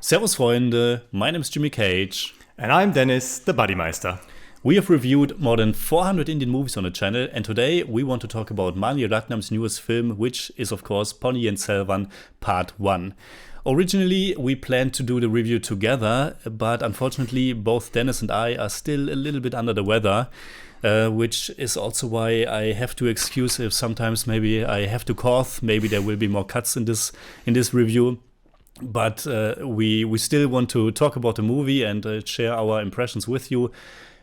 Servus Freunde, my name is Jimmy Cage. And I'm Deniz, the Buddymeister. We have reviewed more than 400 Indian movies on the channel, and today we want to talk about Mani Ratnam's newest film, which is of course Ponniyin Selvan Part 1. Originally, we planned to do the review together, but unfortunately both Deniz and I are still a little bit under the weather, which is also why I have to excuse if sometimes maybe I have to cough, maybe there will be more cuts in this review. But we still want to talk about the movie and share our impressions with you.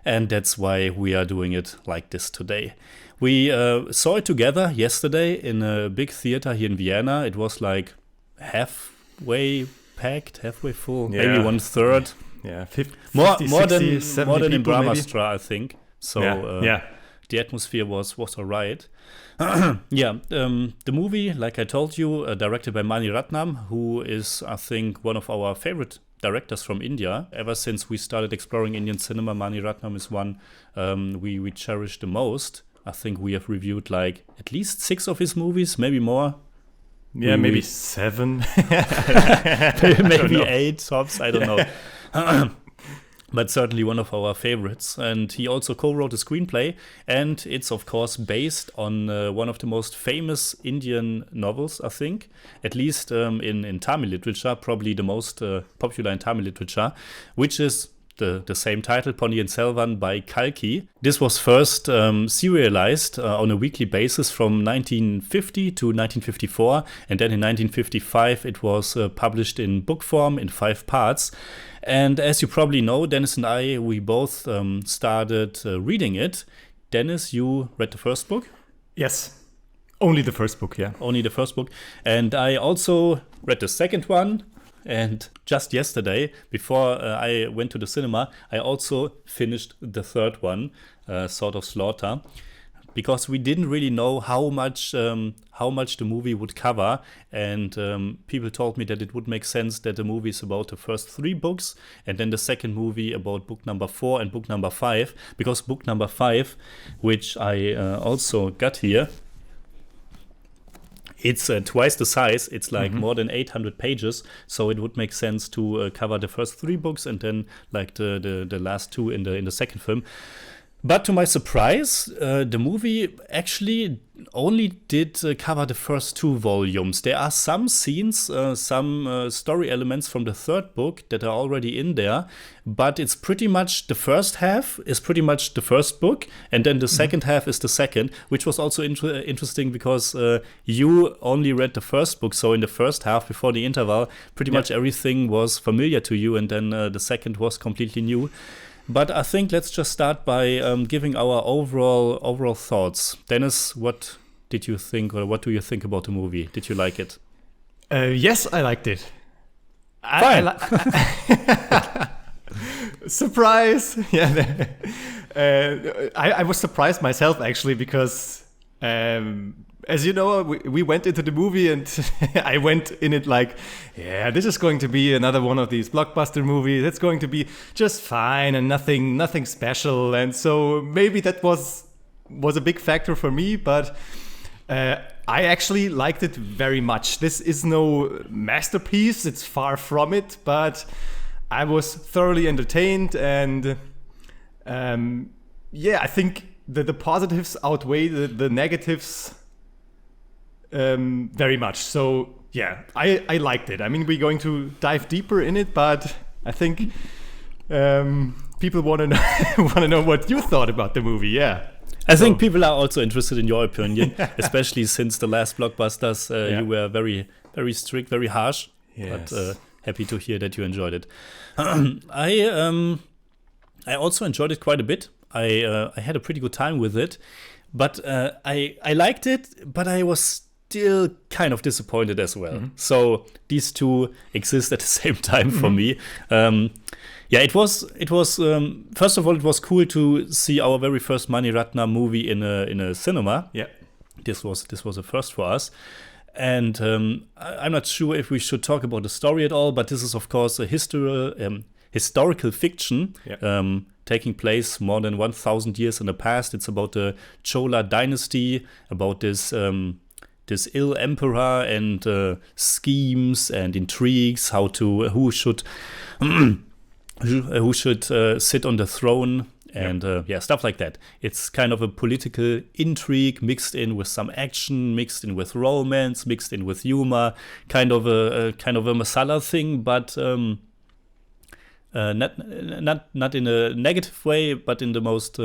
And that's why we are doing it like this today. We saw it together yesterday in a big theater here in Vienna. It was like halfway packed, halfway full, maybe 1/3. Yeah, 50, more 60, 70 more than in people maybe. Brahmastra, I think. So the atmosphere was all right. The movie, like I told you, directed by Mani Ratnam, who is, I think, one of our favorite directors from India. Ever since we started exploring Indian cinema, Mani Ratnam is one we cherish the most. I think we have reviewed like at least 6 of his movies, maybe more. Yeah, maybe 7. maybe 8 tops, I don't know. But certainly one of our favorites. And he also co-wrote a screenplay. And it's, of course, based on one of the most famous Indian novels, I think. At least in Tamil literature, probably the most popular in Tamil literature, which is the same title, Ponniyin Selvan by Kalki. This was first serialized on a weekly basis from 1950 to 1954. And then in 1955, it was published in book form in 5 parts. And as you probably know, Deniz and I, we both started reading it. Deniz, you read the first book? Yes. Only the first book, yeah. Only the first book. And I also read the second one. And just yesterday, before I went to the cinema, I also finished the third one, Sword of Slaughter, because we didn't really know how much the movie would cover, and people told me that it would make sense that the movie is about the first 3 books, and then the second movie about book number 4 and book number 5, because book number 5, which I also got here, it's twice the size. It's like more than 800 pages, so it would make sense to cover the first 3 books and then like the last 2 in the second film. But to my surprise, the movie actually only did cover the first 2 volumes. There are some scenes, some story elements from the third book that are already in there, but it's pretty much the first half is pretty much the first book, and then the second half is the second, which was also interesting because you only read the first book, so in the first half, before the interval, pretty much everything was familiar to you, and then the second was completely new. But I think let's just start by giving our overall thoughts. Deniz, what did you think, or what do you think about the movie? Did you like it? Yes, I liked it. Fine. Surprise! Yeah, I was surprised myself actually because, as you know, we went into the movie and I went in it like, yeah, this is going to be another one of these blockbuster movies. It's going to be just fine and nothing special. And so maybe that was a big factor for me, but I actually liked it very much. This is no masterpiece. It's far from it, but I was thoroughly entertained, and I think the positives outweigh the negatives very much. So yeah, I liked it. I mean, we're going to dive deeper in it, but I think people want to know what you thought about the movie. Yeah, I think people are also interested in your opinion, especially since the last blockbusters you were very, very strict, very harsh. Yes. But happy to hear that you enjoyed it. I also enjoyed it quite a bit. I had a pretty good time with it, but I liked it, but I was still kind of disappointed as well. So these two exist at the same time for me. It was first of all, it was cool to see our very first Mani Ratnam movie in a cinema. Yeah, this was a first for us. And I'm not sure if we should talk about the story at all, but this is of course a historical fiction taking place more than 1,000 years in the past. It's about the Chola dynasty, about this this ill emperor and schemes and intrigues, who should sit on the throne. And stuff like that. It's kind of a political intrigue mixed in with some action, mixed in with romance, mixed in with humor, kind of a masala thing, but not in a negative way, but in the most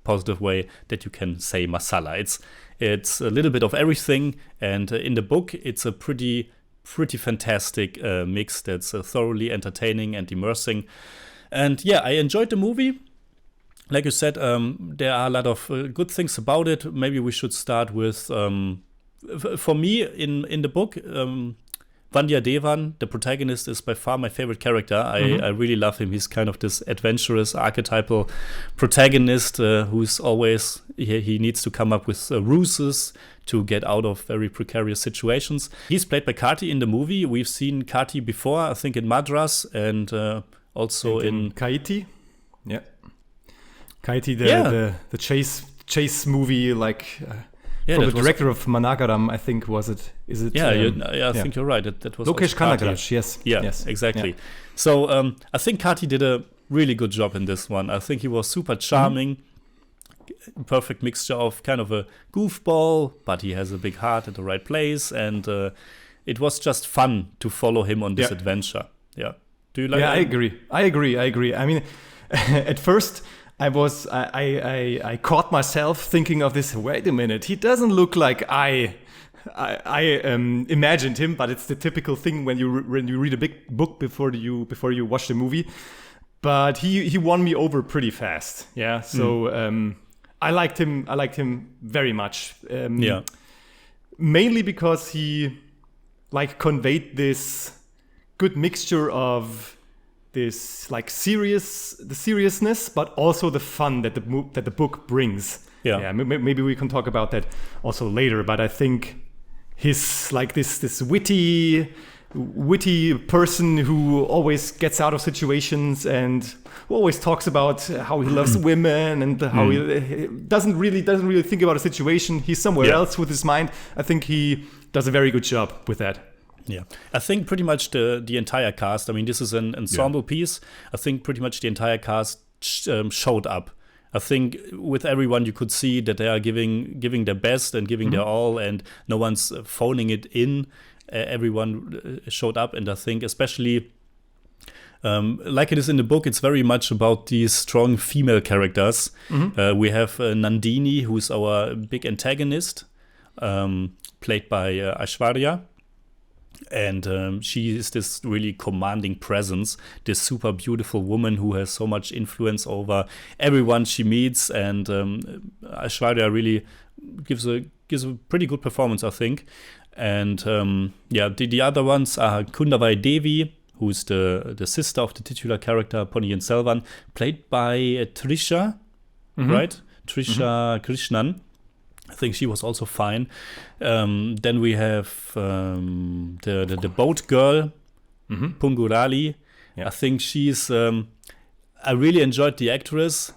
positive way that you can say masala. It's a little bit of everything, and in the book it's a pretty fantastic mix that's thoroughly entertaining and immersing. And I enjoyed the movie. Like you said, there are a lot of good things about it. Maybe we should start with, for me, in the book, Vandya Devan, the protagonist, is by far my favorite character. I really love him. He's kind of this adventurous, archetypal protagonist who's always, he needs to come up with ruses to get out of very precarious situations. He's played by Karti in the movie. We've seen Karti before, I think in Madras, and also in Kaiti. Yeah. Kaiti, the chase movie, from the director of Managaram, I think, was it? Is it? I think you're right. That was Lokesh Kanagaraj. Yes. Yeah, yes. Exactly. Yeah. So I think Karti did a really good job in this one. I think he was super charming. Perfect mixture of kind of a goofball, but he has a big heart at the right place, and it was just fun to follow him on this adventure. Yeah. Do you like? Yeah, I agree. I mean, at first, I caught myself thinking of this. Wait a minute, he doesn't look like I imagined him, but it's the typical thing when you read a big book before you watch the movie. But he won me over pretty fast. Yeah, so I liked him very much. Mainly because he conveyed this good mixture of this seriousness, but also the fun that the book brings. Maybe we can talk about that also later. But I think he's this witty person who always gets out of situations and who always talks about how he loves women and how he doesn't really think about a situation. He's somewhere else with his mind. I think he does a very good job with that. Yeah, I think pretty much the entire cast, I mean, this is an ensemble piece. I think pretty much the entire cast showed up. I think with everyone you could see that they are giving their best and giving their all, and no one's phoning it in. Everyone showed up, and I think especially like it is in the book, it's very much about these strong female characters. We have Nandini, who's our big antagonist, played by Aishwarya. And she is this really commanding presence, this super beautiful woman who has so much influence over everyone she meets. And Aishwarya really gives a pretty good performance, I think. And the other ones are Kundavai Devi, who's the sister of the titular character Ponniyin Selvan, played by Trisha, right? Trisha Krishnan. I think she was also fine. Then we have the boat girl, Pungurali. Yeah. I think she's. I really enjoyed the actress.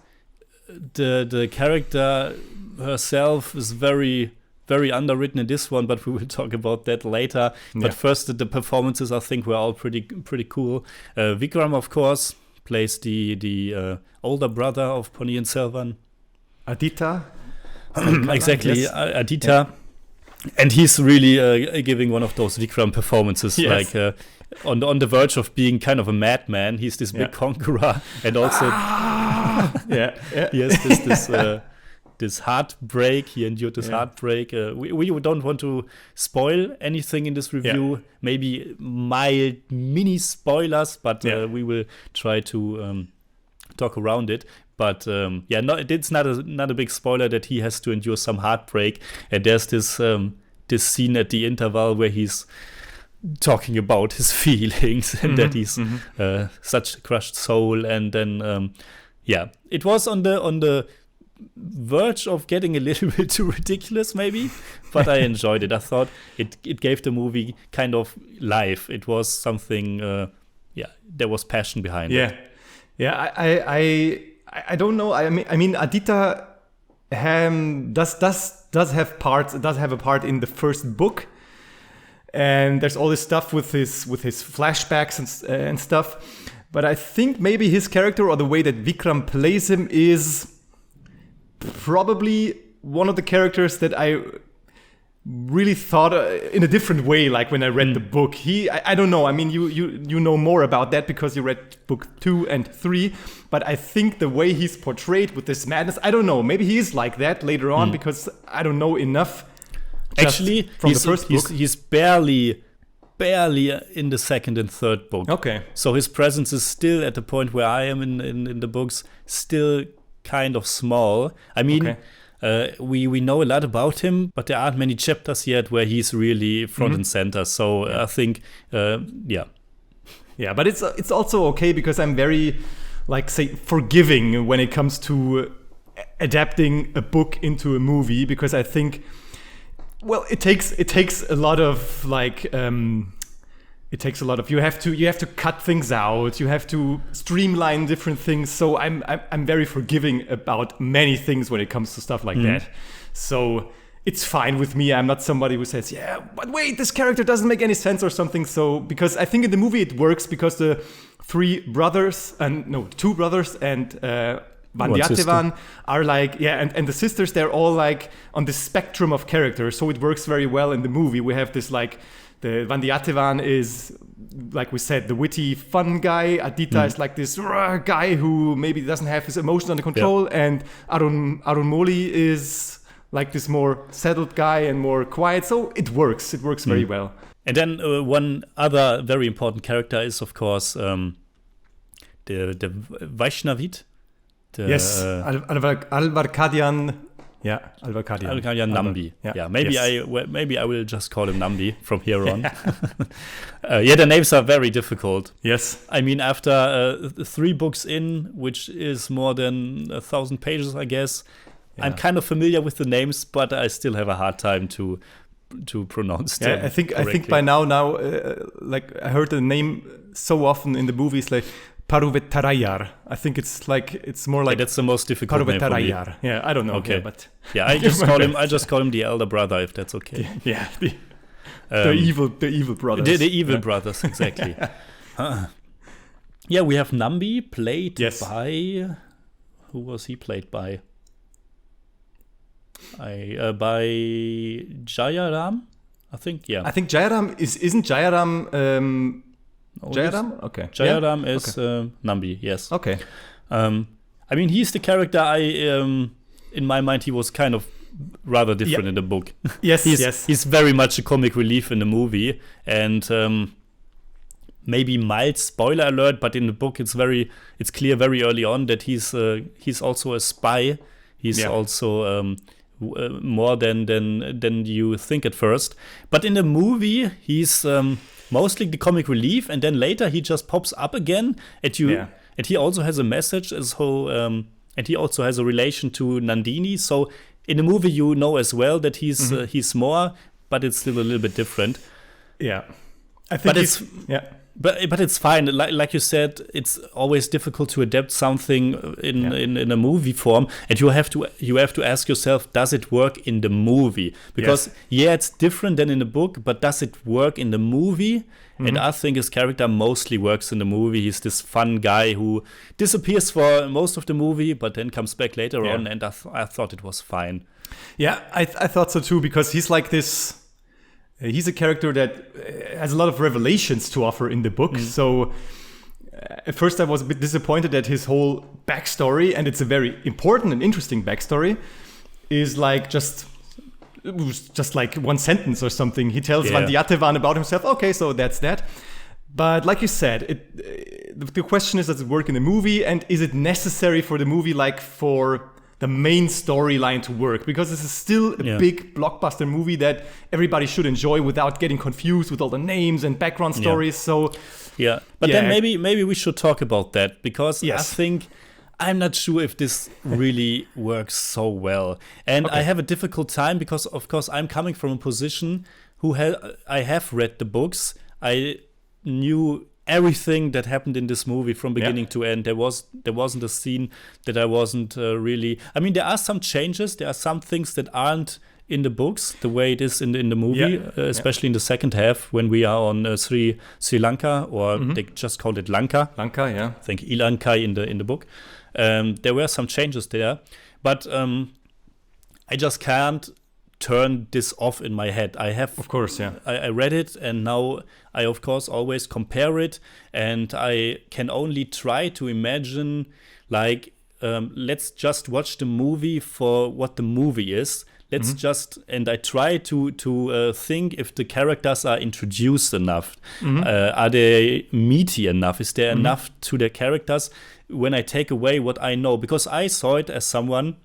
The character herself is very, very underwritten in this one, but we will talk about that later. Yeah. But first, the performances I think were all pretty cool. Vikram, of course, plays the older brother of Ponniyin Selvan. Aditya. Exactly, yes. Aditya, and he's really giving one of those Vikram performances, like on the verge of being kind of a madman. He's this big conqueror, and also he has this heartbreak. He endured this heartbreak. We don't want to spoil anything in this review. Maybe mild mini spoilers, but we will try to talk around it. But it's not a big spoiler that he has to endure some heartbreak. And there's this scene at the interval where he's talking about his feelings and that he's such a crushed soul. And then it was on the verge of getting a little bit too ridiculous, maybe. But I enjoyed it. I thought it gave the movie kind of life. It was something. There was passion behind it. I don't know. I mean, Aditya does have a part in the first book, and there's all this stuff with his flashbacks and stuff. But I think maybe his character, or the way that Vikram plays him, is probably one of the characters that I really thought in a different way, like when I read the book. I don't know, I mean, you know more about that because you read book 2 and 3, but I think the way he's portrayed with this madness, I don't know, maybe he is like that later on, because I don't know enough. Actually, from the first book. He's barely in the second and third book. Okay. So his presence is still at the point where I am in the books, still kind of small. I mean, we know a lot about him, but there aren't many chapters yet where he's really front and center. So I think, Yeah, but it's also okay because I'm very, like, say, forgiving when it comes to adapting a book into a movie, because I think, well, it takes a lot of, like, you have to cut things out, you have to streamline different things. So I'm very forgiving about many things when it comes to stuff like that. So it's fine with me. I'm not somebody who says, yeah, but wait, this character doesn't make any sense or something. So, because I think in the movie it works because the two brothers and Vandiyathevan are like, and the sisters, they're all like on the spectrum of characters. So it works very well in the movie. We have this, like, the Vandiyathevan is, like we said, the witty, fun guy. Aditya is like this guy who maybe doesn't have his emotions under control. And Arunmoli is like this more settled guy and more quiet. So it works. It works very well. And then one other very important character is, of course, the Vaishnavit. Yes, Alvarkadian. Yeah, Alvarkadian Nambi. Maybe I will just call him Nambi from here on. The names are very difficult. Yes. I mean, after 3 books in, which is more than 1,000 pages, I guess, I'm kind of familiar with the names, but I still have a hard time to pronounce them. I think by now, like, I heard the name so often in the movies, like Paruvetarayar. I think it's more like that's the most difficult name for me. Yeah, I don't know. Okay. Yeah, but I just call him the elder brother, if that's okay. Yeah, the evil brothers. The evil brothers, exactly. We have Nambi played by, who was he played by? By Jayaram, I think. Yeah, I think Jayaram isn't Jayaram. Jayaram? Okay. Jayaram is Nambi, yes. Okay. I mean, he's the character in my mind, he was kind of rather different in the book. Yes, He's very much a comic relief in the movie. And maybe mild spoiler alert, but in the book it's clear very early on that he's also a spy. He's also more than you think at first. But in the movie, he's mostly the comic relief, and then later he just pops up again at you, and he also has a message and he also has a relation to Nandini. So in the movie, you know as well that he's more, but it's still a little bit different. Yeah, I think But it's fine. Like you said, it's always difficult to adapt something in a movie form, and you have to ask yourself, does it work in the movie? Because it's different than in the book, but does it work in the movie? And I think his character mostly works in the movie. He's this fun guy who disappears for most of the movie, but then comes back later on, and I thought it was fine. Yeah, I thought so too, because he's like this. He's a character that has a lot of revelations to offer in the book. So at first I was a bit disappointed that his whole backstory, and it's a very important and interesting backstory, is like just like one sentence or something. He tells Vandiyathevan about himself. Okay, so that's that. But like you said, the question is, does it work in the movie? And is it necessary for the movie, like for the main storyline to work? Because this is still a big blockbuster movie that everybody should enjoy without getting confused with all the names and background stories. So but then maybe we should talk about that, because I think I'm not sure if this really works so well, and I have a difficult time because, of course, I'm coming from a position I have read the books. I knew everything that happened in this movie from beginning to end. There wasn't a scene that I wasn't really. I mean, there are some changes. There are some things that aren't in the books the way it is in the movie, especially in the second half when we are on Sri Lanka, or they just called it Lanka. Lanka, yeah. I think Ilankai in the book. There were some changes there, but I just can't turn this off in my head. I have, of course, yeah. I read it, and now I of course always compare it, and I can only try to imagine, like, let's just watch the movie for what the movie is. Let's just, and I try to think if the characters are introduced enough. Are they meaty enough? Is there enough to the characters when I take away what I know? Because I saw it as someone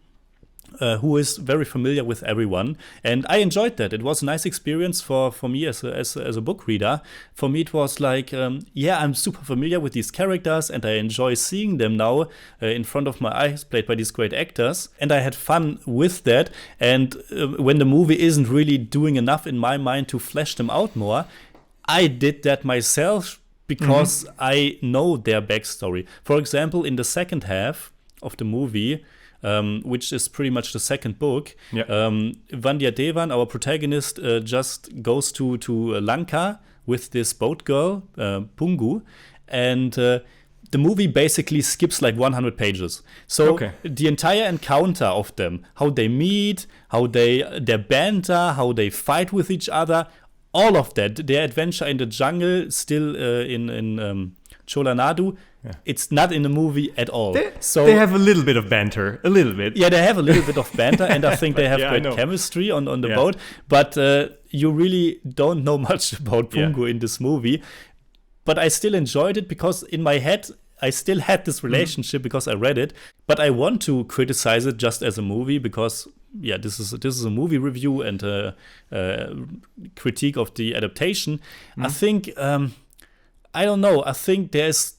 who is very familiar with everyone, and I enjoyed that. It was a nice experience for me as a book reader. For me, it was like, I'm super familiar with these characters, and I enjoy seeing them now in front of my eyes, played by these great actors, and I had fun with that. And when the movie isn't really doing enough in my mind to flesh them out more, I did that myself because I know their backstory. For example, in the second half of the movie, which is pretty much the second book. Vandiyathevan, our protagonist, just goes to Lanka with this boat girl, Pungu, and the movie basically skips like 100 pages. So the entire encounter of them, how they meet, their banter, how they fight with each other, all of that, their adventure in the jungle, still in Chola Nadu, it's not in the movie at all. They have a little bit of banter, a little bit. Yeah, they have a little bit of banter, and I think they have great chemistry on the boat. But you really don't know much about Pungu in this movie. But I still enjoyed it because in my head, I still had this relationship because I read it. But I want to criticize it just as a movie because, this is a movie review and a critique of the adaptation. I think, I don't know, I think there's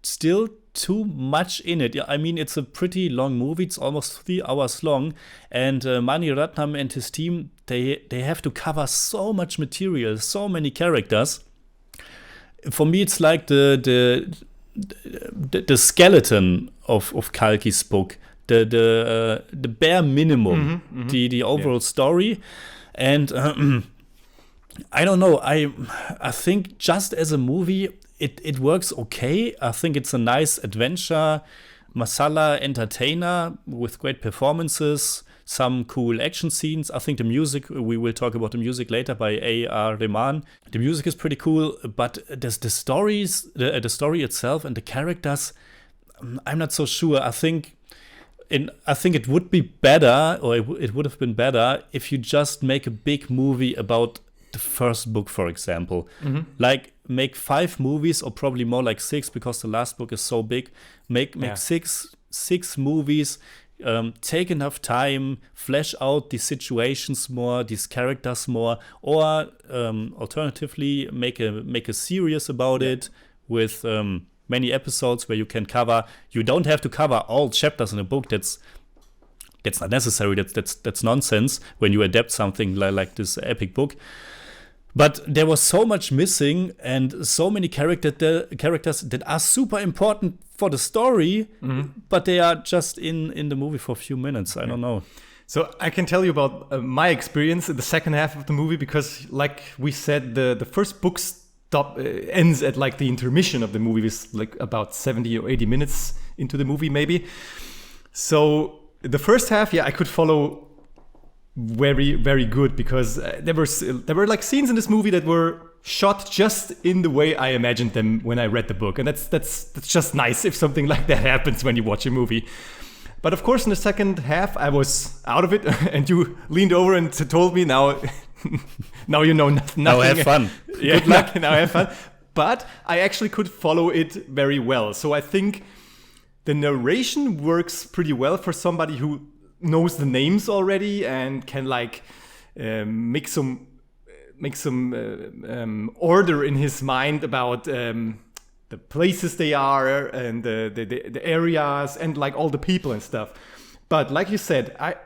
still too much in it. I mean, it's a pretty long movie. It's almost 3 hours long. And Mani Ratnam and his team, they have to cover so much material, so many characters. For me, it's like the skeleton of Kalki's book, the bare minimum, the overall story. And I don't know. I think just as a movie, it works okay. I think it's a nice adventure, masala entertainer with great performances, some cool action scenes. I think the music, we will talk about the music later by A.R. Rahman. The music is pretty cool, but the story itself and the characters, I'm not so sure. I think it would be better, or it would have been better if you just make a big movie about the first book, for example. Like, make 5 movies, or probably more like 6, because the last book is so big. Make 6 movies. Take enough time, flesh out these situations more, these characters more, or alternatively make a series about it with many episodes where you can cover. You don't have to cover all chapters in a book. That's not necessary. That's nonsense when you adapt something like this epic book. But there was so much missing, and so many characters that are super important for the story, but they are just in the movie for a few minutes. I don't know. So I can tell you about my experience in the second half of the movie, because, like we said, the first book ends at like the intermission of the movie, is like about 70 or 80 minutes into the movie, maybe. So the first half, I could follow very, very good, because there were like scenes in this movie that were shot just in the way I imagined them when I read the book, and that's just nice if something like that happens when you watch a movie. But of course, in the second half, I was out of it, and you leaned over and told me, now you know nothing. Now have fun. Good luck. Now have fun. But I actually could follow it very well. So I think the narration works pretty well for somebody who knows the names already and can like make some order in his mind about the places they are and the areas and like all the people and stuff. But like you said, I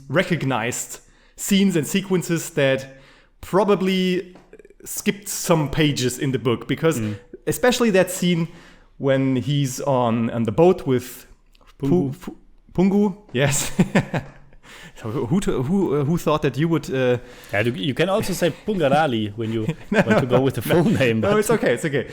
recognized scenes and sequences that probably skipped some pages in the book because especially that scene when he's on the boat with Pungu. Yes. So who thought that you would? You can also say Pungarali when you want to go with the full name. No, it's okay. It's okay.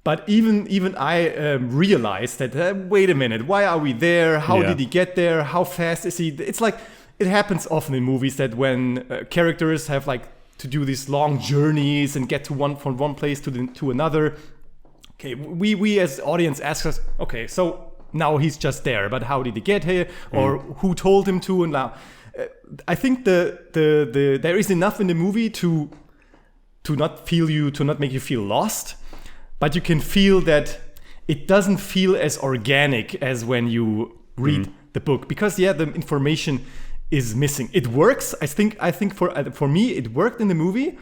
But even I realized that wait a minute, why are we there? How did he get there? How fast is he? It's like it happens often in movies that when characters have like to do these long journeys and get from one place to another. Okay, we as audience ask us, okay, so now he's just there, but how did he get here, or who told him to? And now, I think there is enough in the movie to not make you feel lost, but you can feel that it doesn't feel as organic as when you read the book, because the information is missing. It works. I think for me it worked in the movie.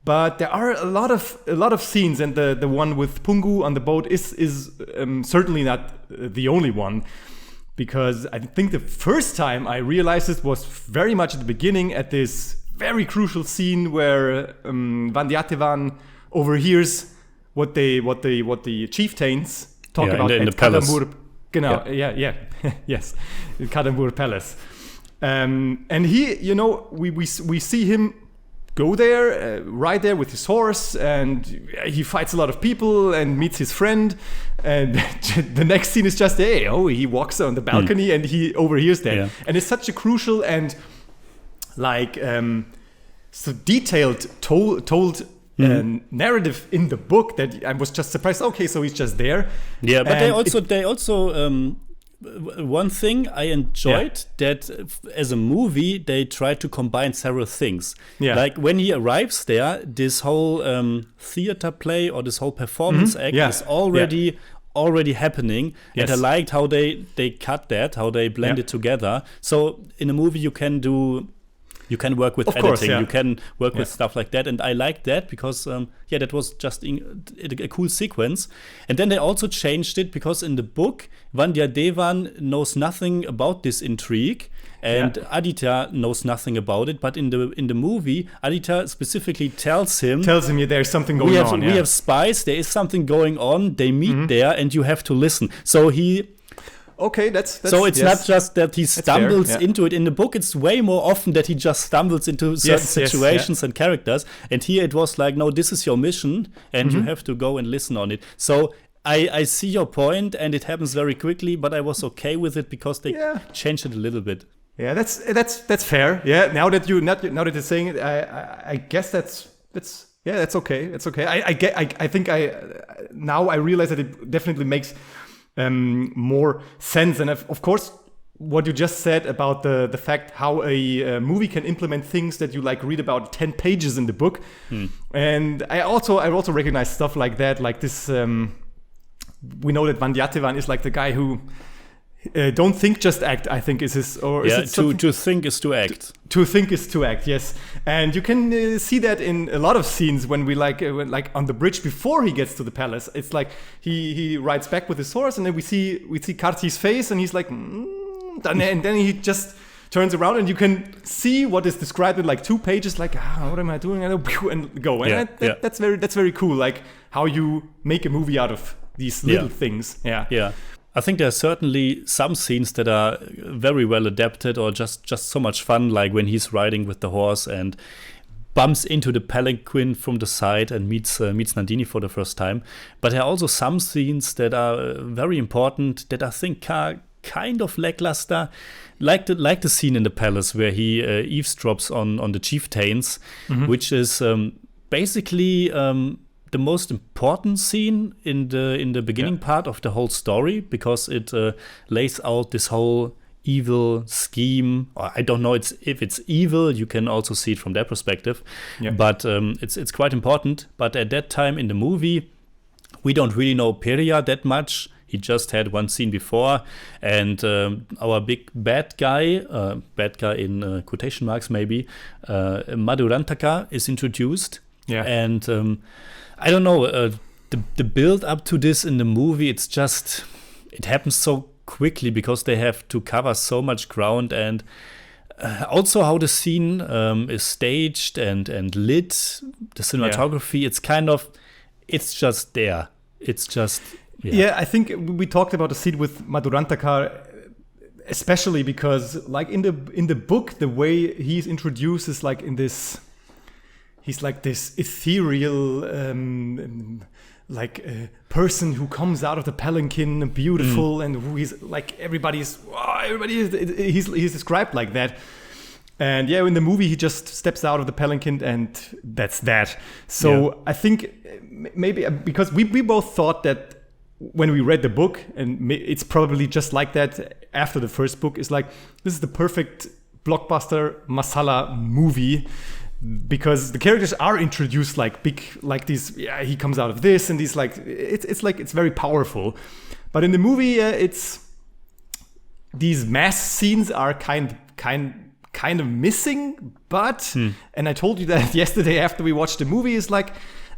But there are a lot of scenes, and the one with Pungu on the boat is certainly not the only one, because I think the first time I realized it was very much at the beginning, at this very crucial scene where Vandiyathevan overhears what the chieftains talk about in at the palace. Kadambur. Genau, yeah. Yes, in Kadambur Palace, and he, we see him go there, right there with his horse, and he fights a lot of people and meets his friend. And the next scene is just, he walks on the balcony and he overhears that. Yeah. And it's such a crucial and so detailed told narrative in the book that I was just surprised. Okay, so he's just there. Yeah, but they also. One thing I enjoyed that as a movie they tried to combine several things. Yeah. Like when he arrives there, this whole theater play or this whole performance act is already happening. Yes. And I liked how they cut that, how they blend it together. So in a movie you can work with editing, you can work with stuff like that, and I like that because that was just a cool sequence. And then they also changed it because in the book Vandiyathevan knows nothing about this intrigue, and Aditya knows nothing about it. But in the movie, Aditya specifically tells him there's something going on. We have spies. There is something going on. They meet there, and you have to listen. So he. Okay, that's so it's not just that he stumbles into it. In the book, it's way more often that he just stumbles into certain situations and characters. And here it was like, no, this is your mission, and you have to go and listen on it. So I see your point, and it happens very quickly. But I was okay with it because they changed it a little bit. Yeah, that's fair. Yeah, now that you're saying it, I guess that's okay. It's okay. I think now I realize that it definitely makes more sense. And of course, what you just said about the fact how a movie can implement things that you read about 10 pages in the book. And I also recognize stuff like that, like this. We know that Vandiyathevan is like the guy who don't think, just act, I think is his, or is it to think is to act. To think is to act, yes. And you can see that in a lot of scenes when we like on the bridge before he gets to the palace. It's like he rides back with his horse, and then we see Karti's face, and he's like, and then he just turns around, and you can see what is described in 2 pages, what am I doing? And go. And that's very cool, like how you make a movie out of these little things. Yeah. I think there are certainly some scenes that are very well adapted or just so much fun, like when he's riding with the horse and bumps into the palanquin from the side and meets Nandini for the first time. But there are also some scenes that are very important that I think are kind of lackluster, like the scene in the palace where he eavesdrops on the chieftains, which is basically the most important scene in the beginning part of the whole story, because it lays out this whole evil scheme. I don't know if it's evil. You can also see it from their perspective, but it's quite important. But at that time in the movie, we don't really know Periya that much. He just had one scene before, and our big bad guy in quotation marks maybe, Madurantakar, is introduced. And I don't know, the build up to this in the movie, it happens so quickly because they have to cover so much ground, and Also how the scene is staged and lit, the cinematography, it's just there. It's just I think we talked about the scene with Madurantakar, especially because like in the book, the way he's introduced is like he's like this ethereal person who comes out of the palanquin, beautiful, and who he's like he's described like that. And in the movie he just steps out of the palanquin and that's that. So I think maybe because we both thought that when we read the book, and it's probably just like that after the first book, is like, this is the perfect blockbuster masala movie, because the characters are introduced like big, like these, he comes out of this, and these like, it's very powerful. But in the movie, it's, these mass scenes are kind of missing, but, and I told you that yesterday after we watched the movie, is like,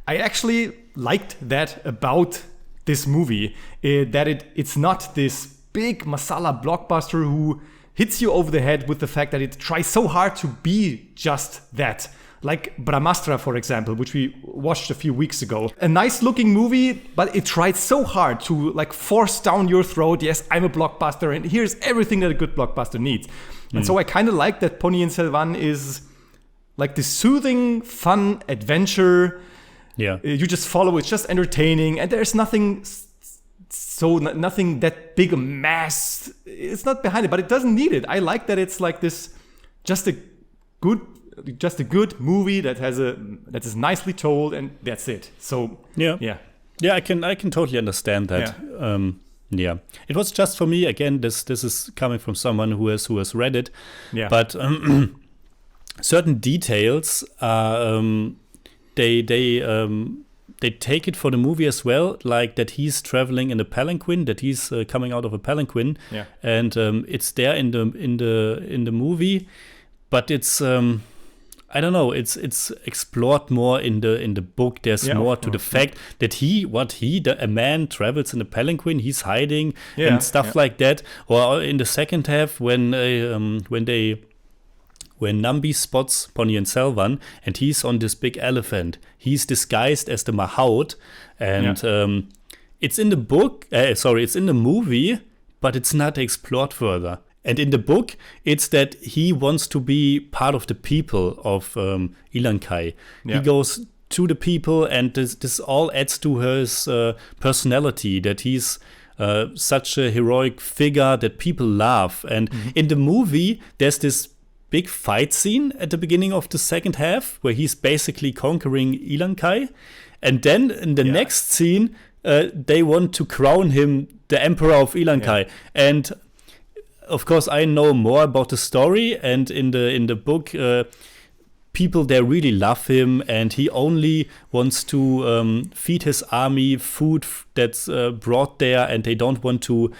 I actually liked that about this movie, that it's not this big masala blockbuster who hits you over the head with the fact that it tries so hard to be just that. Like Brahmastra, for example, which we watched a few weeks ago. A nice looking movie, but it tried so hard to like force down your throat, yes, I'm a blockbuster, and here's everything that a good blockbuster needs. And so I kind of like that Ponniyin Selvan is like this soothing, fun adventure. Yeah, you just follow, it's just entertaining, and there's nothing that big a mass. It's not behind it, but it doesn't need it. I like that it's like this, just a good movie that is nicely told, and that's it. So yeah, I can totally understand that. It was just for me again. This is coming from someone who has read it. Yeah, but certain details are. They take it for the movie as well, like that he's traveling in a palanquin, that he's coming out of a palanquin, and it's there in the movie, but it's I don't know, it's explored more in the book. There's more to the fact that a man travels in a palanquin, he's hiding and stuff like that. Or in the second half when Nambi spots Ponniyin Selvan and he's on this big elephant, he's disguised as the Mahout, and it's in the book. It's in the movie, but it's not explored further. And in the book, it's that he wants to be part of the people of Ilankai. He goes to the people, and this all adds to his personality, that he's such a heroic figure that people love. And in the movie, there's this big fight scene at the beginning of the second half where he's basically conquering Ilankai. And then in the next scene, they want to crown him the emperor of Ilankai. And of course, I know more about the story, and in the book, people there really love him, and he only wants to feed his army food that's brought there, and they don't want to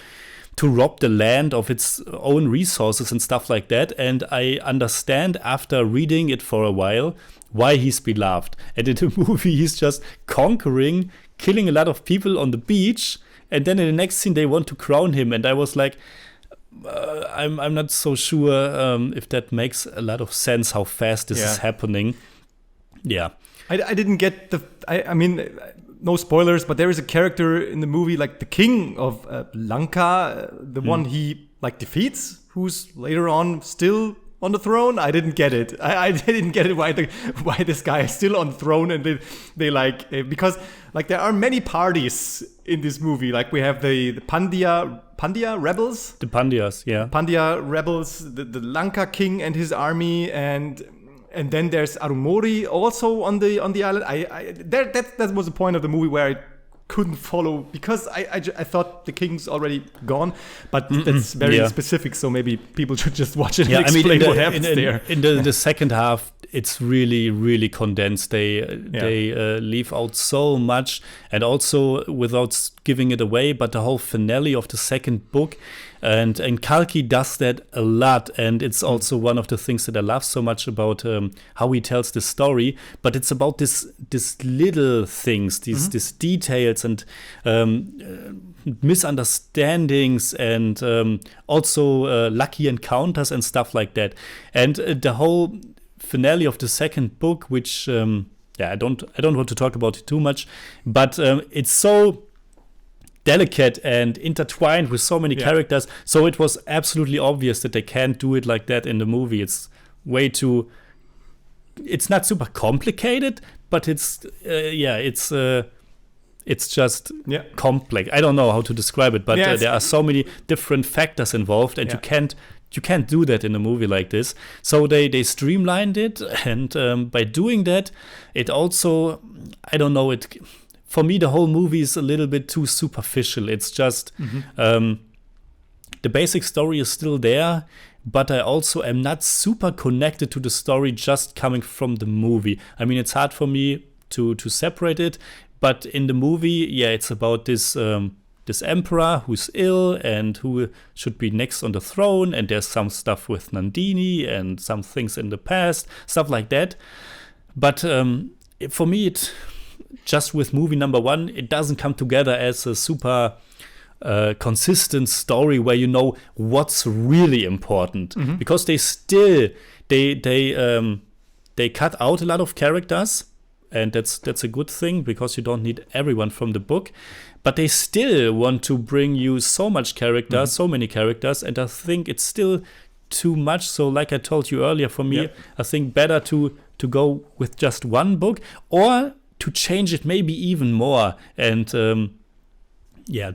rob the land of its own resources and stuff like that. And I understand after reading it for a while why he's beloved. And in the movie, he's just conquering, killing a lot of people on the beach, and then in the next scene they want to crown him. And I was like, I'm not so sure if that makes a lot of sense, how fast this is happening. Yeah, I didn't get I mean, no spoilers, but there is a character in the movie, like the king of Lanka, the one he like defeats, who's later on still on the throne. I didn't get it. I didn't get it why this guy is still on the throne, and they like, because like there are many parties in this movie. Like we have the Pandya rebels, the Pandyas, Pandya rebels, the Lanka king and his army, and then there's Arumori also on the island. That was the point of the movie where I couldn't follow, because I thought the king's already gone, but that's very specific, so maybe people should just watch it and explain what happens there. In the second half, it's really, really condensed. They leave out so much, and also without giving it away, but the whole finale of the second book, and Kalki does that a lot, and it's also one of the things that I love so much about how he tells the story. But it's about this little things, these details, and misunderstandings and also lucky encounters and stuff like that. And the whole finale of the second book, which I don't want to talk about it too much, but it's so delicate and intertwined with so many characters, so it was absolutely obvious that they can't do it like that in the movie. It's way too, it's not super complicated, but it's just complex. I don't know how to describe it, but there are so many different factors involved, and you can't do that in a movie like this. So they streamlined it, and by doing that, it also, I don't know, it, for me, the whole movie is a little bit too superficial. It's just the basic story is still there, but I also am not super connected to the story just coming from the movie. I mean, it's hard for me to separate it, but in the movie, it's about this emperor who's ill and who should be next on the throne, and there's some stuff with Nandini and some things in the past, stuff like that. But for me, it just with movie number one, it doesn't come together as a super consistent story where you know what's really important, because they still they cut out a lot of characters, and that's a good thing because you don't need everyone from the book, but they still want to bring you so much characters, so many characters, and I think it's still too much. So like I told you earlier, for me, I think better to go with just one book, or to change it maybe even more, and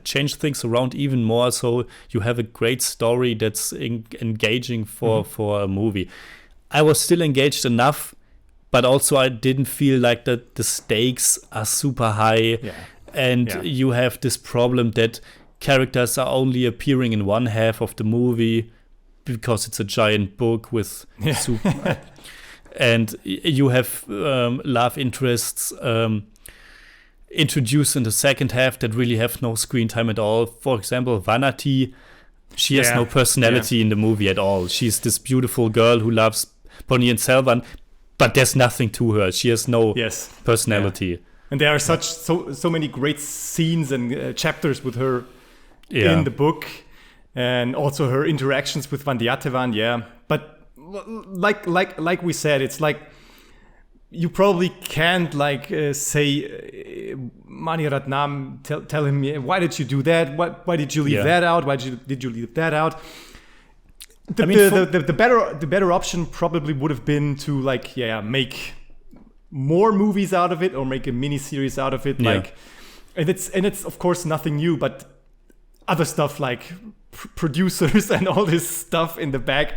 change things around even more, so you have a great story that's engaging for a movie. I was still engaged enough, but also I didn't feel like that the stakes are super high, and you have this problem that characters are only appearing in one half of the movie because it's a giant book with super and you have love interests introduced in the second half that really have no screen time at all. For example, Vanati, she has no personality in the movie at all. She's this beautiful girl who loves Ponniyin Selvan, but there's nothing to her. She has no personality. Yeah. And there are so many great scenes and chapters with her in the book, and also her interactions with Vandiyathevan. Yeah, but like we said, it's like you probably can't say Mani Ratnam tell him, why did you do that? Why did you leave that out? Why did you leave that out? The better option probably would have been to make more movies out of it, or make a mini series out of it. And it's of course nothing new, but other stuff like producers and all this stuff in the back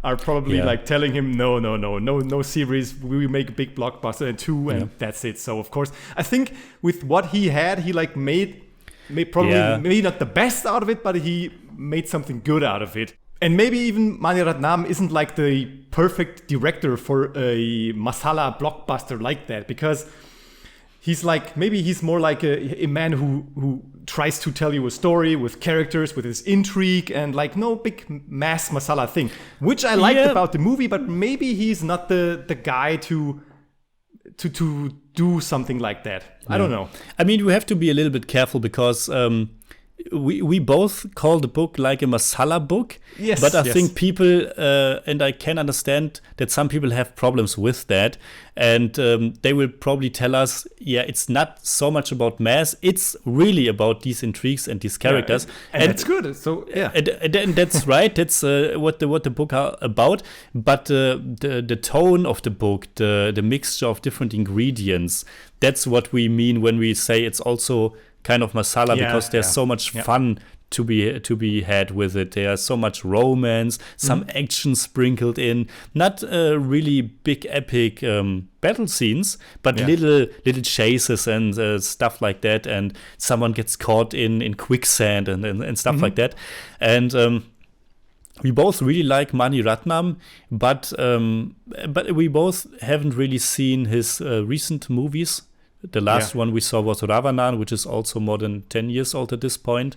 are probably telling him no series, we make a big blockbuster and two, and that's it. So of course I think with what he had, he made probably maybe not the best out of it, but he made something good out of it. And maybe even Mani Ratnam isn't the perfect director for a masala blockbuster like that, because he's maybe he's more like a man who tries to tell you a story with characters, with his intrigue, and no big mass masala thing, which I liked about the movie. But maybe he's not the guy to do something like that. I don't know. I mean, we have to be a little bit careful because we both call the book like a masala book, but I think people, and I can understand that some people have problems with that, and they will probably tell us, it's not so much about mass, it's really about these intrigues and these characters, and that's good. So and that's right. That's what the book are about. But the tone of the book, the mixture of different ingredients, that's what we mean when we say it's also kind of masala, because there's so much fun to be had with it. There's so much romance, some action sprinkled in, not really big epic battle scenes, but little chases and stuff like that, and someone gets caught in quicksand and stuff like that. And we both really like Mani Ratnam, but we both haven't really seen his recent movies. The last one we saw was Ravanan, which is also more than 10 years old at this point.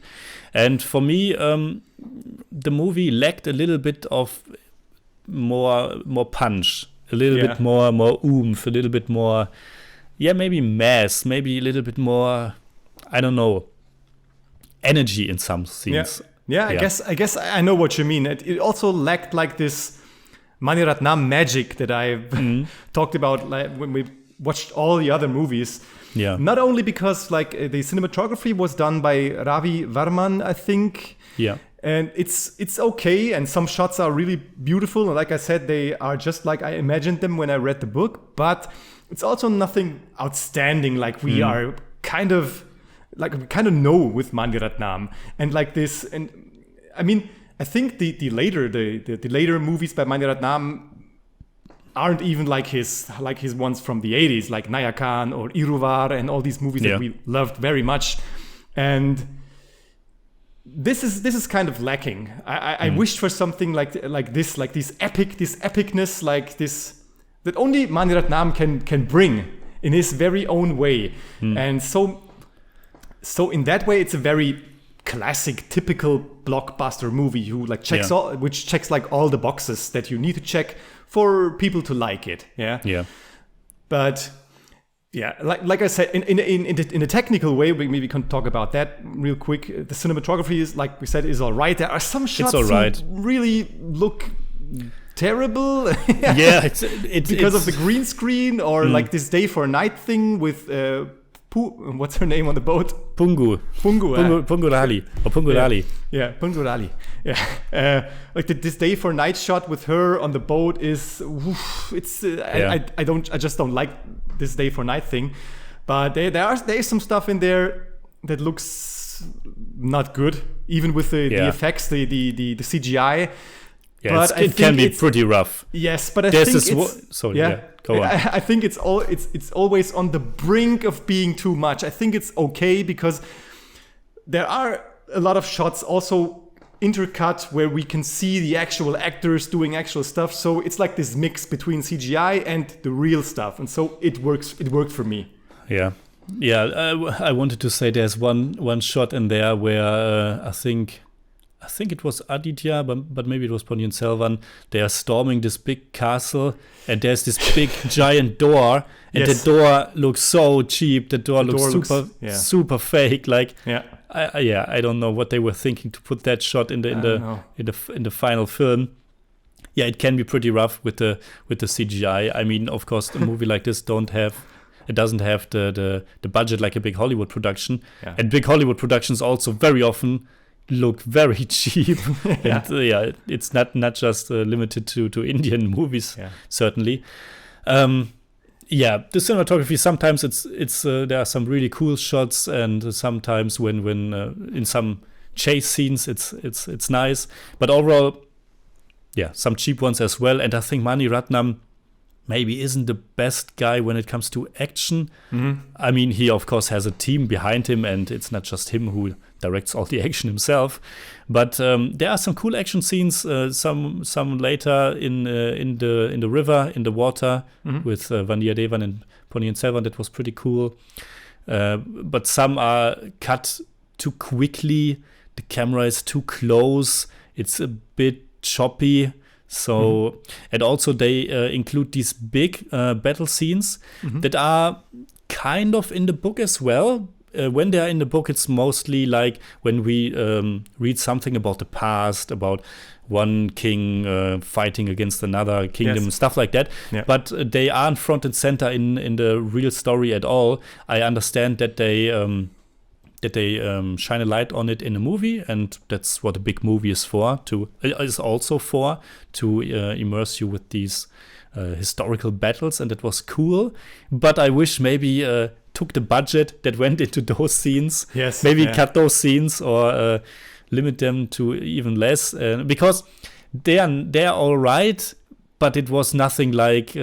And for me, the movie lacked a little bit of more punch, a little bit more oomph, a little bit more, maybe mass, maybe a little bit more, I don't know. energy in some scenes. Yeah, I guess I know what you mean. It also lacked like this Mani Ratnam magic that I talked about like, when we watched all the other movies. Yeah. Not only because like the cinematography was done by Ravi Varman, I think. Yeah. And it's okay, and some shots are really beautiful. And like I said, they are just like I imagined them when I read the book. But it's also nothing outstanding. Like we are kind of know with Mani Ratnam, and like this. And I mean, I think the later movies by Mani Ratnam aren't even like his ones from the 80s, like Nayakan or Iruvar and all these movies that we loved very much. And this is kind of lacking. I wished for something like this epicness, like this that only Mani Ratnam can bring in his very own way. And so in that way, it's a very classic, typical blockbuster movie who like checks like all the boxes that you need to check for people to like it. Yeah. But yeah, like I said, in a technical way, we maybe can talk about that real quick. The cinematography is, like we said, is all right. There are some shots that really look terrible. Yeah, it's because of the green screen, or like this day for night thing with what's her name on the boat? Pungurali. Yeah, Pungurali. Yeah, like this day for night shot with her on the boat is, I just don't like this day for night thing. But there is some stuff in there that looks not good, even with the effects, the CGI. Yeah, but it can be pretty rough. Yes, but I think it's go on. I think it's always on the brink of being too much. I think it's okay because there are a lot of shots also intercut where we can see the actual actors doing actual stuff. So it's like this mix between CGI and the real stuff, and so it works. It worked for me. Yeah. I wanted to say there's one shot in there where I think it was Aditya, but maybe it was Ponniyin Selvan. They are storming this big castle, and there's this big giant door, and the door looks so cheap. The door looks super fake. Like, I don't know what they were thinking to put that shot in the final film. Yeah, it can be pretty rough with the CGI. I mean, of course, a movie like this doesn't have the budget like a big Hollywood production, and big Hollywood productions also very often look very cheap. And it's not just limited to Indian movies, certainly. The cinematography, sometimes it's there are some really cool shots, and sometimes when in some chase scenes it's nice, but overall some cheap ones as well. And I think Mani Ratnam maybe isn't the best guy when it comes to action. I mean, he of course has a team behind him, and it's not just him who directs all the action himself. But there are some cool action scenes. Some later in the river, in the water, with Vandiyadevan and Ponniyin Selvan. That was pretty cool. But some are cut too quickly. The camera is too close. It's a bit choppy. So, and also they include these big battle scenes that are kind of in the book as well. When they are in the book, it's mostly like when we read something about the past, about one king fighting against another kingdom, stuff like that. Yeah. But they aren't front and center in the real story at all. I understand that they shine a light on it in a movie, and that's what a big movie is for. Is also for to immerse you with these historical battles, and it was cool. But I wish maybe took the budget that went into those scenes, maybe cut those scenes or limit them to even less, because they're all right, but it was nothing like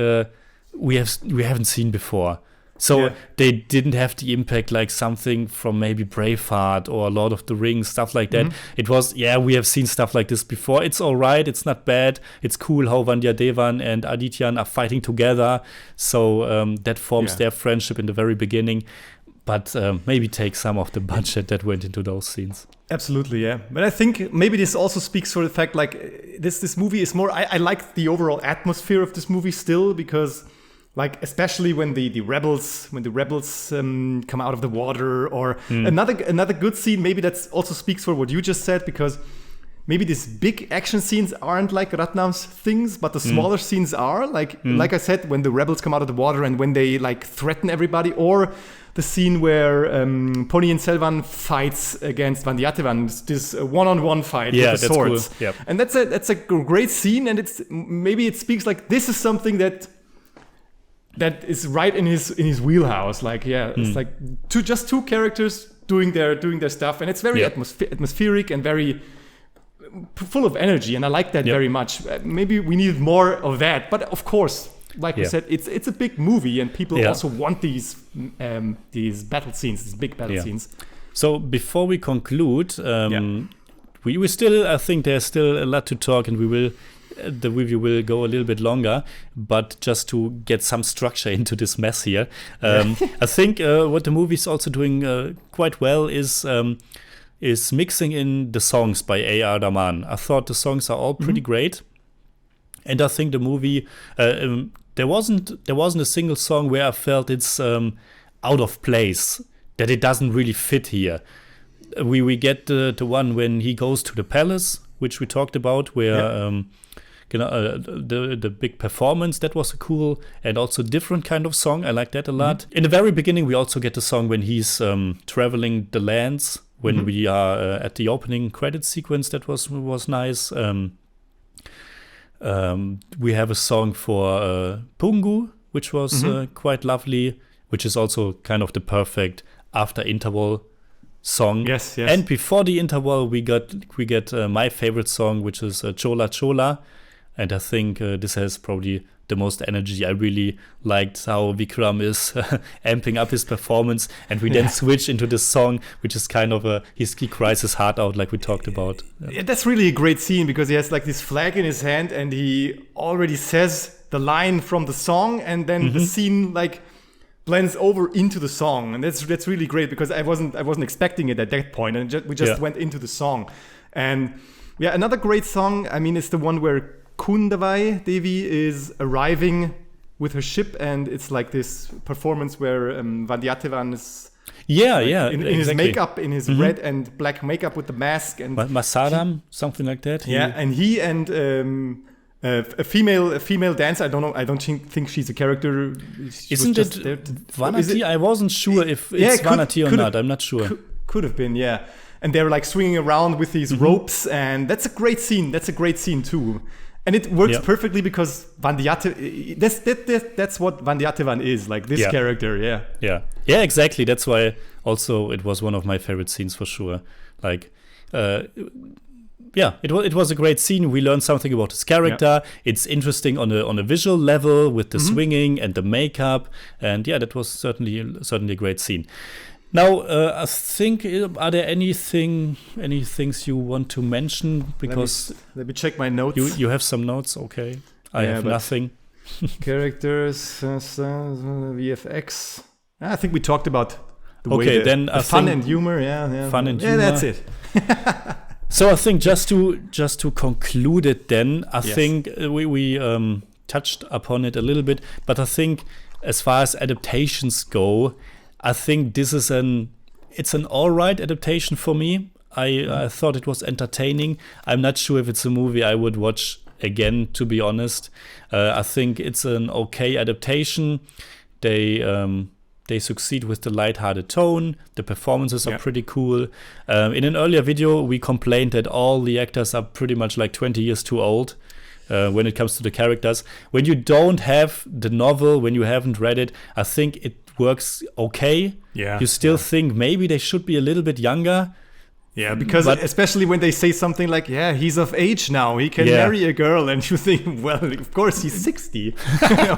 we haven't seen before. So they didn't have the impact like something from maybe Braveheart or Lord of the Rings, stuff like that. It was, we have seen stuff like this before. It's all right. It's not bad. It's cool how Vandiyadevan and Adityan are fighting together. So that forms their friendship in the very beginning. But maybe take some of the budget that went into those scenes. Absolutely, yeah. But I think maybe this also speaks for the fact like this movie is more, I like the overall atmosphere of this movie still, because like especially when the rebels come out of the water, or another good scene. Maybe that also speaks for what you just said, because maybe these big action scenes aren't like Ratnam's things, but the smaller scenes are. Like I said, when the rebels come out of the water and when they like threaten everybody, or the scene where Ponniyin Selvan fights against Vandiyathevan, this one-on-one fight with the swords. Cool. Yep. And that's a great scene, and maybe it speaks like this is something that is right in his wheelhouse. Like it's like two characters doing their stuff, and it's very atmospheric and very full of energy, and I like that very much. Maybe we need more of that, but of course, like we said, it's a big movie, and people also want these battle scenes, these big battle scenes. So before we conclude, we still, I think there's still a lot to talk, and the review will go a little bit longer, but just to get some structure into this mess here, I think what the movie is also doing quite well is mixing in the songs by A.R. Rahman. I thought the songs are all pretty great, and I think the movie there wasn't a single song where I felt it's out of place, that it doesn't really fit here. We get the one when he goes to the palace, which we talked about, where the big performance, that was a cool and also different kind of song. I like that a lot. In the very beginning, we also get the song when he's traveling the lands, when we are at the opening credit sequence. That was nice. We have a song for Pungu, which was quite lovely, which is also kind of the perfect after interval song. Yes. And before the interval, we get my favorite song, which is Chola Chola. And I think this has probably the most energy. I really liked how Vikram is amping up his performance, and we then switch into this song, which is kind of he cries his heart out, like we talked about. Yeah, that's really a great scene, because he has like this flag in his hand, and he already says the line from the song, and then the scene like blends over into the song, and that's really great, because I wasn't expecting it at that point, and we just went into the song. And another great song, I mean, it's the one where Kundavai Devi is arriving with her ship, and it's like this performance where Vandiyathevan is in his makeup, in his red and black makeup with the mask, and Masaram, something like that. And he and a female dancer. I don't know. I don't think she's a character. Isn't it Vanati? I wasn't sure if it's Vanati or not. I'm not sure. Could have been, And they're like swinging around with these ropes, and that's a great scene. That's a great scene too. And it works perfectly, because Vandiyathevan, that's what Vandiyathevan is, like this character, Yeah, exactly. That's why also it was one of my favorite scenes for sure. Like, it was a great scene. We learned something about his character. It's interesting on a visual level with the swinging and the makeup. And that was certainly a great scene. Now, I think, are there any things you want to mention? Because let me check my notes. You have some notes, okay? I have nothing. Characters, VFX. I think we talked about the way then the fun and humor. Fun and humor. Yeah, that's it. So I think just to conclude it, then I think we touched upon it a little bit, but I think as far as adaptations go, I think this is it's an all right adaptation for me. I thought it was entertaining. I'm not sure if it's a movie I would watch again, to be honest. I think it's an okay adaptation. They succeed with the lighthearted tone. The performances are pretty cool. In an earlier video, we complained that all the actors are pretty much like 20 years too old when it comes to the characters. When you don't have the novel, when you haven't read it, I think it works okay. You still think maybe they should be a little bit younger. Because especially when they say something like, he's of age now, he can marry a girl, and you think, well, of course he's 60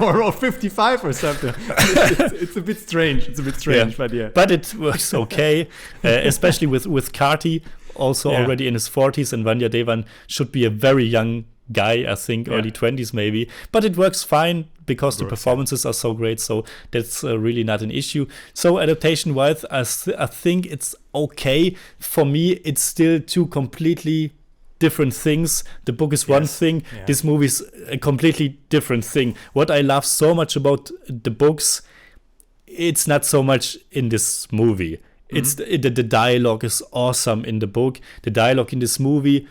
or 55 or something. It's a bit strange. But it works okay, especially with Karti, also already in his 40s, and Vandiyathevan should be a very young guy, I think, early 20s maybe. But it works fine, because the performances are so great, so that's really not an issue. So adaptation-wise, I think it's okay. For me, it's still two completely different things. The book is one thing. Yeah. This movie is a completely different thing. What I love so much about the books, it's not so much in this movie. It's the dialogue is awesome in the book. The dialogue in this movie,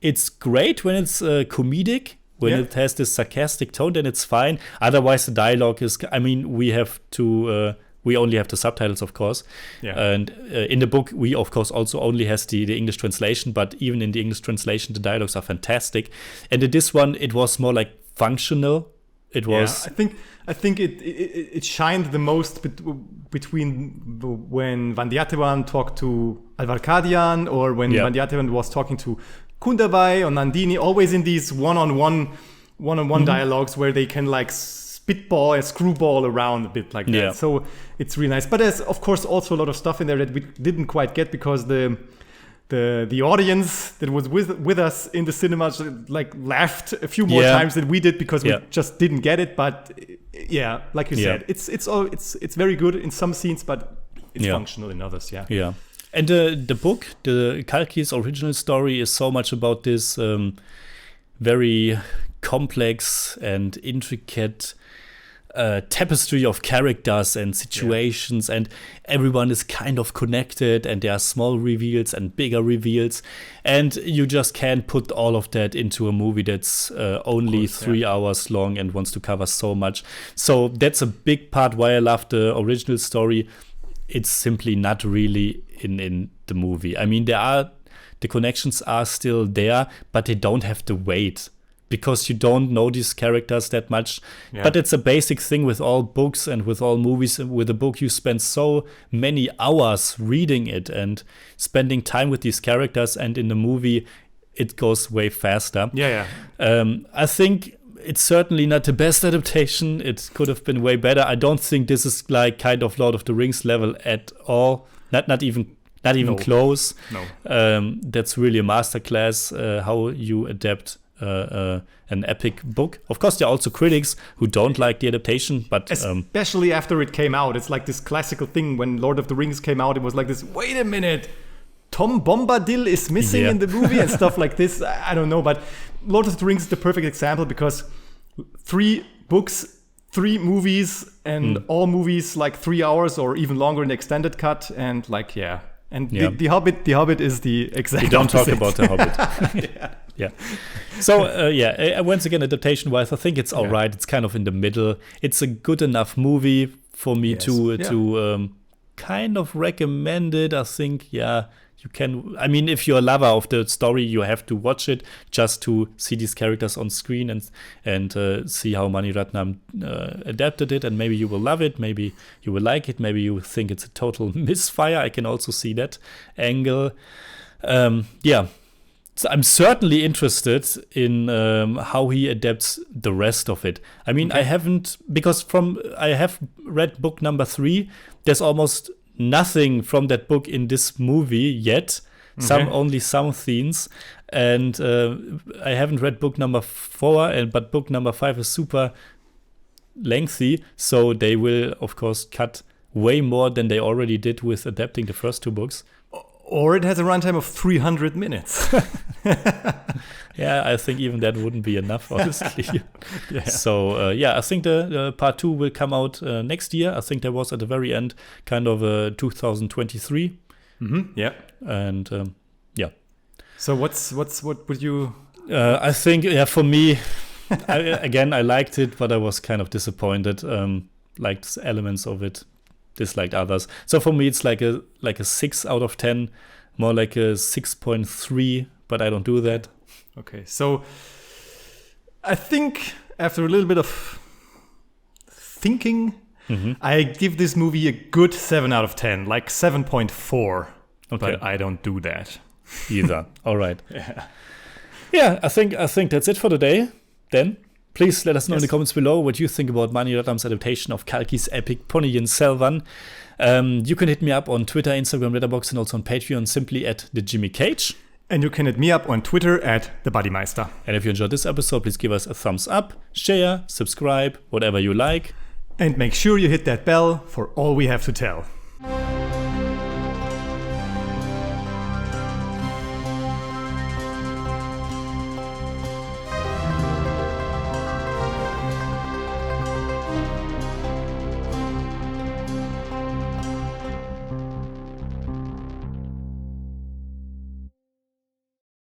it's great when it's comedic. When it has this sarcastic tone, then it's fine. Otherwise, the dialogue is, I mean, we only have the subtitles, of course. Yeah. And in the book, we, of course, also only has the English translation. But even in the English translation, the dialogues are fantastic. And in this one, it was more like functional. It was. Yeah, I think it shined the most between when Vandiyathevan talked to Alvarkadian, or when Vandiyathevan was talking to Kundabai or Nandini, always in these one-on-one dialogues where they can like spitball and screwball around a bit like that. Yeah. So it's really nice. But there's of course also a lot of stuff in there that we didn't quite get because the audience that was with us in the cinema like laughed a few more times than we did because we just didn't get it. But yeah, like you said, it's very good in some scenes, but it's functional in others. Yeah. Yeah. And the book, the Kalki's original story, is so much about this very complex and intricate tapestry of characters and situations, and everyone is kind of connected, and there are small reveals and bigger reveals, and you just can't put all of that into a movie that's only 3 hours long and wants to cover so much. So that's a big part why I love the original story. It's simply not really in the movie. I mean, the connections are still there, but they don't have the weight because you don't know these characters that much. Yeah. But it's a basic thing with all books and with all movies. With a book, you spend so many hours reading it and spending time with these characters, and in the movie, it goes way faster. I think it's certainly not the best adaptation. It could have been way better. I don't think this is like kind of Lord of the Rings level at all. Not even close. No. That's really a masterclass how you adapt an epic book. Of course, there are also critics who don't like the adaptation, but especially after it came out, it's like this classical thing. When Lord of the Rings came out, it was like this. Wait a minute. Tom Bombadil is missing in the movie and stuff like this. I don't know, but Lord of the Rings is the perfect example because 3 books, 3 movies, and all movies like 3 hours or even longer in the extended cut, and like The Hobbit is the exact. We don't talk about the Hobbit. Yeah. So once again, adaptation-wise, I think it's all right. It's kind of in the middle. It's a good enough movie for me to kind of recommend it. I think you can. I mean, if you're a lover of the story, you have to watch it just to see these characters on screen and see how Mani Ratnam adapted it. And maybe you will love it. Maybe you will like it. Maybe you think it's a total misfire. I can also see that angle. So I'm certainly interested in how he adapts the rest of it. I mean, I haven't, because I have read book number 3. There's almost nothing from that book in this movie yet. Only some scenes, and I haven't read book number 4, but book number 5 is super lengthy, so they will of course cut way more than they already did with adapting the first 2 books. Or it has a runtime of 300 minutes. Yeah, I think even that wouldn't be enough, honestly. So, I think the part 2 will come out next year. I think there was at the very end kind of 2023. Yeah. And, So what would you... I think, for me, I liked it, but I was kind of disappointed. Liked elements of it, disliked others. So for me, it's like a 6 out of 10, more like a 6.3, but I don't do that. Okay, so I think after a little bit of thinking, I give this movie a good 7 out of 10, like 7.4. Okay. But I don't do that either. All right. Yeah, I think that's it for today. Then please let us know in the comments below what you think about Mani Ratnam's adaptation of Kalki's epic Ponniyin Selvan. You can hit me up on Twitter, Instagram, Letterboxd, and also on Patreon simply at the Jimmy Cage. And you can hit me up on Twitter at the Buddymeister. And if you enjoyed this episode, please give us a thumbs up, share, subscribe, whatever you like. And make sure you hit that bell for all we have to tell.